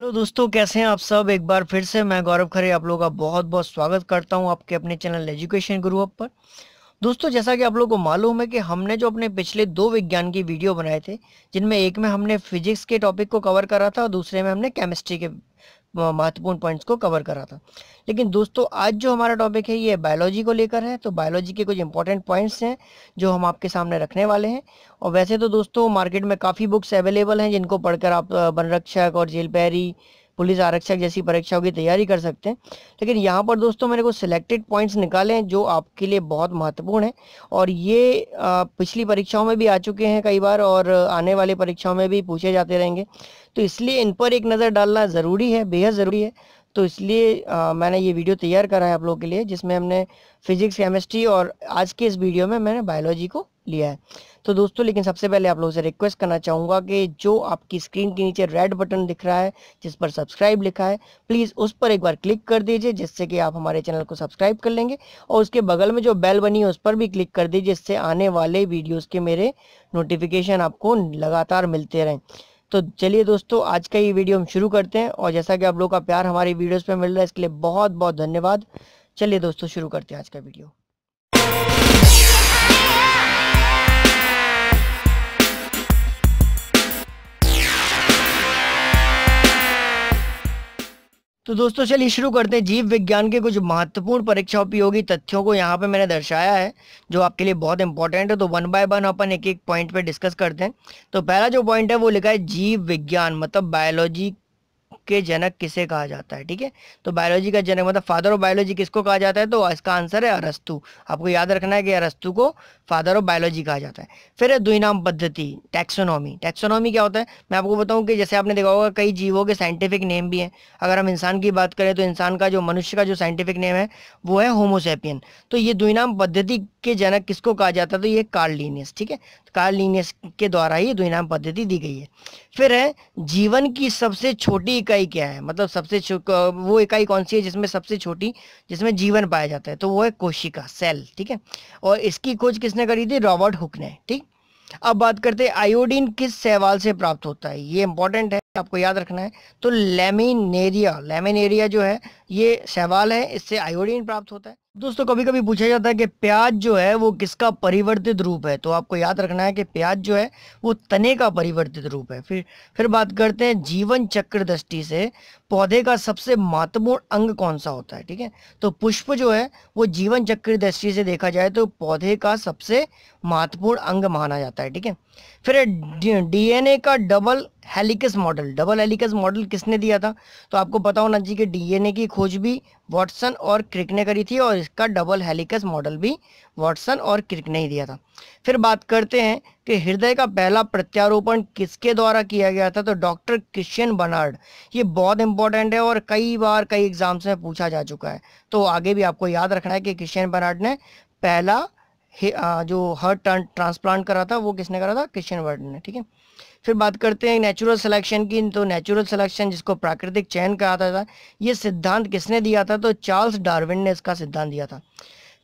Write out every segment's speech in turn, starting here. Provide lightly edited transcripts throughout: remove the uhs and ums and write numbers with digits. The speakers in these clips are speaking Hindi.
तो दोस्तों, कैसे हैं आप सब। एक बार फिर से मैं गौरव खरे आप लोगों का बहुत बहुत स्वागत करता हूं आपके अपने चैनल एजुकेशन गुरु अप पर। दोस्तों, जैसा कि आप लोगों को मालूम है कि हमने जो अपने पिछले 2 विज्ञान की वीडियो बनाए थे, जिनमें एक में हमने फिजिक्स के टॉपिक को कवर करा था और दूसरे में हमने केमिस्ट्री के महत्वपूर्ण पॉइंट्स को कवर करा था। लेकिन दोस्तों, आज जो हमारा टॉपिक है ये बायोलॉजी को लेकर है। तो बायोलॉजी के कुछ इंपॉर्टेंट पॉइंट्स हैं जो हम आपके सामने रखने वाले हैं। और वैसे तो दोस्तों, मार्केट में काफ़ी बुक्स अवेलेबल हैं जिनको पढ़कर आप वन रक्षक और जेल पैरी, पुलिस आरक्षक जैसी परीक्षाओं की तैयारी कर सकते हैं। लेकिन यहाँ पर दोस्तों, मैंने कुछ सिलेक्टेड पॉइंट्स निकाले हैं जो आपके लिए बहुत महत्वपूर्ण है। और ये पिछली परीक्षाओं में भी आ चुके हैं कई बार, और आने वाली परीक्षाओं में भी पूछे जाते रहेंगे। तो इसलिए इन पर एक नज़र डालना ज़रूरी है, बेहद ज़रूरी है। तो इसलिए मैंने ये वीडियो तैयार करा है आप लोगों के लिए, जिसमें हमने फिजिक्स, केमिस्ट्री और आज के इस वीडियो में मैंने बायोलॉजी को लिया है। तो दोस्तों, लेकिन सबसे पहले आप लोगों से रिक्वेस्ट करना चाहूँगा कि जो आपकी स्क्रीन के नीचे रेड बटन दिख रहा है जिस पर सब्सक्राइब लिखा है, प्लीज़ उस पर एक बार क्लिक कर दीजिए, जिससे कि आप हमारे चैनल को सब्सक्राइब कर लेंगे। और उसके बगल में जो बेल बनी है उस पर भी क्लिक कर दीजिए, जिससे आने वाले वीडियोज़ के मेरे नोटिफिकेशन आपको लगातार मिलते रहें। तो चलिए दोस्तों, आज का ये वीडियो हम शुरू करते हैं। और जैसा कि आप लोगों का प्यार हमारी वीडियोस पे मिल रहा है, इसके लिए बहुत बहुत धन्यवाद। चलिए दोस्तों, शुरू करते हैं आज का वीडियो। तो दोस्तों, चलिए शुरू करते हैं। जीव विज्ञान के कुछ महत्वपूर्ण परीक्षा उपयोगी तथ्यों को यहाँ पे मैंने दर्शाया है जो आपके लिए बहुत इंपॉर्टेंट है। तो वन बाय वन अपन एक एक पॉइंट पे डिस्कस करते हैं। तो पहला जो पॉइंट है वो लिखा है जीव विज्ञान मतलब बायोलॉजी के जनक किसे कहा जाता है। ठीक है, तो बायोलॉजी का जनक मतलब फादर ऑफ बायोलॉजी किसको कहा जाता है, तो इसका आंसर है अरस्तु। आपको याद रखना है कि अरस्तु को फादर ऑफ बायोलॉजी कहा जाता है। फिर है द्विनाम पद्धति, टैक्सोनॉमी। टैक्सोनॉमी क्या होता है, मैं आपको बताऊं कि जैसे आपने देखा होगा कई जीवों के साइंटिफिक नेम भी हैं। अगर हम इंसान की बात करें तो इंसान का जो मनुष्य का जो साइंटिफिक नेम है वो है होमोसेपियन। तो ये द्विनाम पद्धति के जनक किसको कहा जाता है, तो ये कार्ल लिनियस। ठीक है, कार्ल लिनियस के द्वारा ही द्विनाम पद्धति दी गई है। फिर है जीवन की सबसे छोटी इकाई क्या है, मतलब वो इकाई कौन सी है जिसमें सबसे छोटी, जिसमें जीवन पाया जाता है, तो वो है कोशिका, सेल। ठीक है, और इसकी खोज किसने करी थी, रॉबर्ट हुक ने। ठीक, अब बात करते हैं आयोडीन किस शैवाल से प्राप्त होता है। ये इंपॉर्टेंट है, आपको याद रखना है। तो लैमिनेरिया, लैमिनेरिया जो है ये शैवाल है, इससे आयोडीन प्राप्त होता है। दोस्तों, कभी कभी पूछा जाता है कि प्याज जो है वो किसका परिवर्तित रूप है, तो आपको याद रखना है कि प्याज जो है वो तने का परिवर्तित रूप है। फिर बात करते हैं जीवन चक्र दृष्टि से पौधे का सबसे महत्वपूर्ण अंग कौन सा होता है। ठीक है, तो पुष्प जो है वो जीवन चक्र दृष्टि से देखा जाए तो पौधे का सबसे महत्वपूर्ण अंग माना जाता है। ठीक है, फिर डीएनए का डबल हेलिकस मॉडल, डबल हेलिकस मॉडल किसने दिया था, तो आपको पता होना चाहिए कि डीएनए की खोज भी वाटसन और क्रिक ने करी थी, और इसका डबल हेलिकस मॉडल भी वाटसन और क्रिक ने ही दिया था। फिर बात करते हैं कि हृदय का पहला प्रत्यारोपण किसके द्वारा किया गया था, तो डॉक्टर क्रिश्चियन बर्नार्ड। ये बहुत इंपॉर्टेंट है और कई बार कई एग्जाम्स में पूछा जा चुका है, तो आगे भी आपको याद रखना है कि क्रिश्चियन बर्नार्ड ने पहला जो हार्ट ट्रांसप्लांट करा था वो किसने करा था, क्रिश्चियन बर्नार्ड ने। ठीक है, फिर बात करते हैं नेचुरल सिलेक्शन की। तो नेचुरल सिलेक्शन जिसको प्राकृतिक चयन कहा जाता था, ये सिद्धांत किसने दिया था, तो चार्ल्स डार्विन ने इसका सिद्धांत दिया था।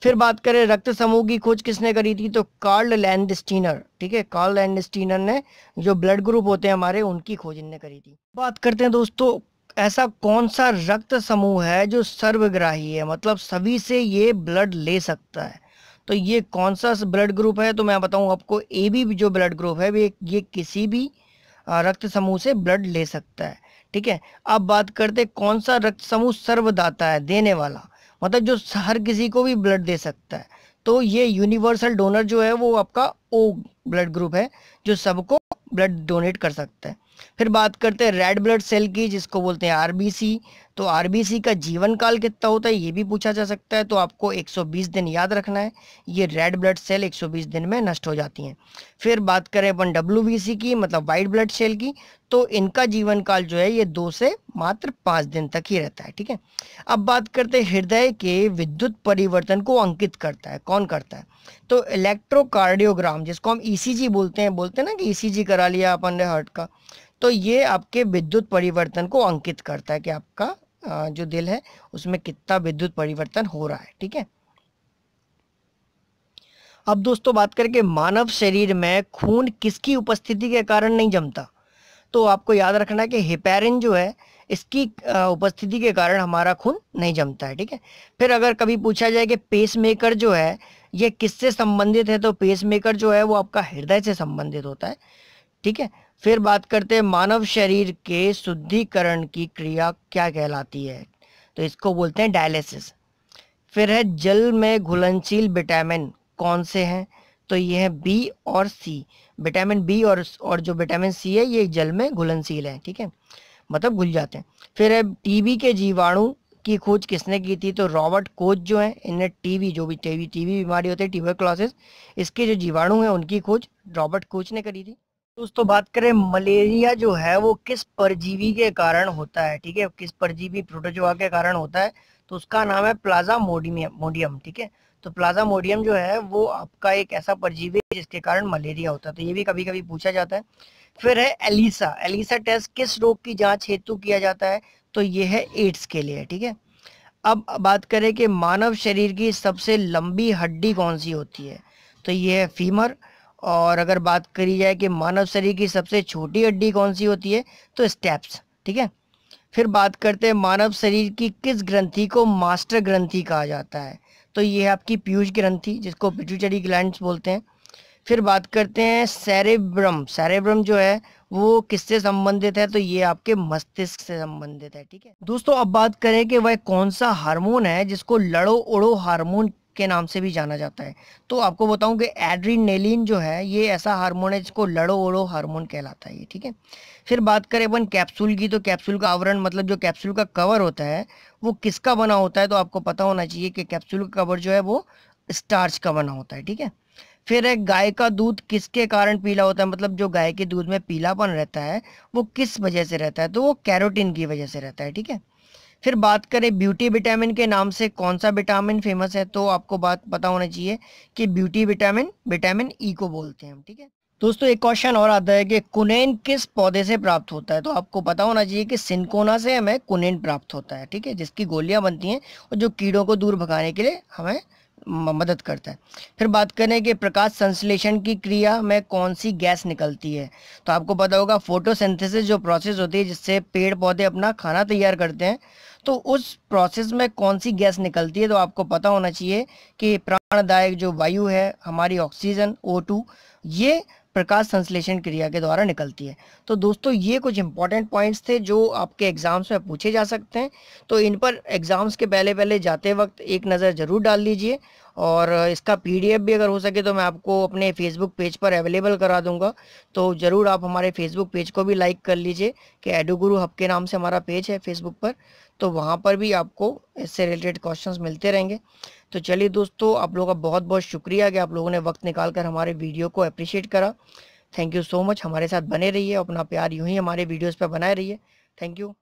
फिर बात करें रक्त समूह की खोज किसने करी थी, तो कार्ल लैंडस्टीनर। ठीक है, कार्ल लैंडस्टीनर ने जो ब्लड ग्रुप होते हैं हमारे उनकी खोज इनने करी थी। बात करते हैं दोस्तों, ऐसा कौन सा रक्त समूह है जो सर्वग्राही है, मतलब सभी से ये ब्लड ले सकता है। तो ये कौन सा ब्लड ग्रुप है, तो मैं बताऊं आपको, ए बी जो ब्लड ग्रुप है ये किसी भी रक्त समूह से ब्लड ले सकता है। ठीक है, अब बात करते हैं कौन सा रक्त समूह सर्वदाता है, देने वाला, मतलब जो हर किसी को भी ब्लड दे सकता है। तो ये यूनिवर्सल डोनर जो है वो आपका ओ ब्लड ग्रुप है, जो सबको ब्लड डोनेट कर सकता है। फिर बात करते हैं रेड ब्लड सेल की, जिसको बोलते हैं आरबीसी। तो आरबीसी का जीवन काल कितना होता है ये भी पूछा जा सकता है, तो आपको 120 दिन याद रखना है। ये रेड ब्लड सेल 120 दिन में नष्ट हो जाती हैं। फिर बात करें अपन डब्ल्यूबीसी की, मतलब वाइट ब्लड सेल की, तो इनका जीवन काल जो है ये 2 से मात्र 5 दिन तक ही रहता है। ठीक है, अब बात करते हैं हृदय के विद्युत परिवर्तन को अंकित करता है, कौन करता है, तो इलेक्ट्रोकार्डियोग्राम, जिसको हम ईसीजी बोलते हैं ना कि ईसीजी करा लिया अपन ने हार्ट का, तो ये आपके विद्युत परिवर्तन को अंकित करता है कि आपका जो दिल है उसमें कितना विद्युत परिवर्तन हो रहा है। ठीक है, अब दोस्तों बात करके मानव शरीर में खून किसकी उपस्थिति के कारण नहीं जमता, तो आपको याद रखना है कि हेपेरिन जो है इसकी उपस्थिति के कारण हमारा खून नहीं जमता है। ठीक है, फिर अगर कभी पूछा जाए कि पेसमेकर जो है ये किससे संबंधित है, तो पेसमेकर जो है वो आपका हृदय से संबंधित होता है। ठीक है, फिर बात करते हैं मानव शरीर के शुद्धिकरण की क्रिया क्या कहलाती है, तो इसको बोलते हैं डायलिसिस। फिर है जल में घुलनशील विटामिन कौन से हैं, तो ये है बी और सी। विटामिन बी और जो विटामिन सी है ये जल में घुलनशील है। ठीक है, मतलब घुल जाते हैं। फिर है टीबी के जीवाणु की खोज किसने की थी, तो रॉबर्ट कोच जो है, इन्हें टीबी जो भी टीबी बीमारी होती है ट्यूबरक्लोसिस, इसके जो जीवाणु हैं उनकी खोज रॉबर्ट कोच ने करी थी। दोस्तों बात करें मलेरिया जो है वो किस परजीवी के कारण होता है। ठीक है, किस परजीवी प्रोटोजोआ के कारण होता है, तो उसका नाम है प्लाज्मोडियम। ठीक है, तो प्लाज्मोडियम जो है वो आपका एक ऐसा परजीवी है जिसके कारण मलेरिया होता है, तो ये भी कभी कभी पूछा जाता है। फिर है एलिसा। एलिसा टेस्ट किस रोग की जांच हेतु किया जाता है, तो ये है एड्स के लिए। ठीक है, अब बात करें कि मानव शरीर की सबसे लंबी हड्डी कौन सी होती है, तो ये है फीमर। और अगर बात करी जाए कि मानव शरीर की सबसे छोटी हड्डी कौन सी होती है, तो स्टेप्स। ठीक है, फिर बात करते हैं मानव शरीर की किस ग्रंथि को मास्टर ग्रंथि कहा जाता है, तो ये है आपकी पीयूष ग्रंथि जिसको पिट्यूटरी ग्लैंड्स बोलते हैं। फिर बात करते हैं सेरेब्रम। सेरेब्रम जो है वो किससे संबंधित है, तो ये आपके मस्तिष्क से संबंधित है। ठीक है दोस्तों, अब बात करें कि वह कौन सा हार्मोन है जिसको लड़ो उड़ो हार्मोन के नाम से भी जाना जाता है, तो आपको बताऊं कि एड्रीनेलिन जो है ये ऐसा हार्मोन है जिसको लड़ो उड़ो हार्मोन कहलाता है ये। ठीक है, फिर बात करें अपन कैप्सूल की, तो कैप्सूल का आवरण मतलब जो कैप्सूल का कवर होता है वो किसका बना होता है, तो आपको पता होना चाहिए कि कैप्सूल का कवर जो है वो स्टार्च का बना होता है। ठीक है, फिर एक गाय का दूध किसके कारण पीला होता है, मतलब जो गाय के दूध में पीलापन रहता है वो किस वजह से रहता है, तो वो कैरोटीन की वजह से रहता है। ठीक है, फिर बात करें ब्यूटी विटामिन के नाम से कौन सा विटामिन फेमस है, तो आपको बात पता होना चाहिए कि ब्यूटी विटामिन विटामिन ई को बोलते हैं हम। ठीक है दोस्तों, एक क्वेश्चन और आता है कि कुनेन किस पौधे से प्राप्त होता है, तो आपको पता होना चाहिए कि सिनकोना से हमें कुनेन प्राप्त होता है। ठीक है, जिसकी गोलियां बनती हैं और जो कीड़ों को दूर भगाने के लिए हमें मदद करता है। फिर बात करें कि प्रकाश संश्लेषण की क्रिया में कौन सी गैस निकलती है, तो आपको पता होगा फोटोसिंथेसिस जो प्रोसेस होती है जिससे पेड़ पौधे अपना खाना तैयार करते हैं, तो उस प्रोसेस में कौन सी गैस निकलती है, तो आपको पता होना चाहिए कि प्राणदायक जो वायु है हमारी ऑक्सीजन O2, ये प्रकाश संश्लेषण क्रिया के द्वारा निकलती है। तो दोस्तों ये कुछ इंपॉर्टेंट पॉइंट्स थे जो आपके एग्जाम्स में पूछे जा सकते हैं, तो इन पर एग्जाम्स के पहले पहले जाते वक्त एक नज़र ज़रूर डाल लीजिए। और इसका PDF भी अगर हो सके तो मैं आपको अपने फेसबुक पेज पर अवेलेबल करा दूंगा, तो ज़रूर आप हमारे फेसबुक पेज को भी लाइक कर लीजिए कि एडुगुरु हब के नाम से हमारा पेज है फेसबुक पर, तो वहाँ पर भी आपको इससे रिलेटेड क्वेश्चंस मिलते रहेंगे। तो चलिए दोस्तों, आप लोगों का बहुत बहुत शुक्रिया कि आप लोगों ने वक्त निकाल कर हमारे वीडियो को अप्रिशिएट करा। थैंक यू सो मच, हमारे साथ बने रहिए, अपना प्यार यूं ही हमारे वीडियोस पर बनाए रहिए। Thank you.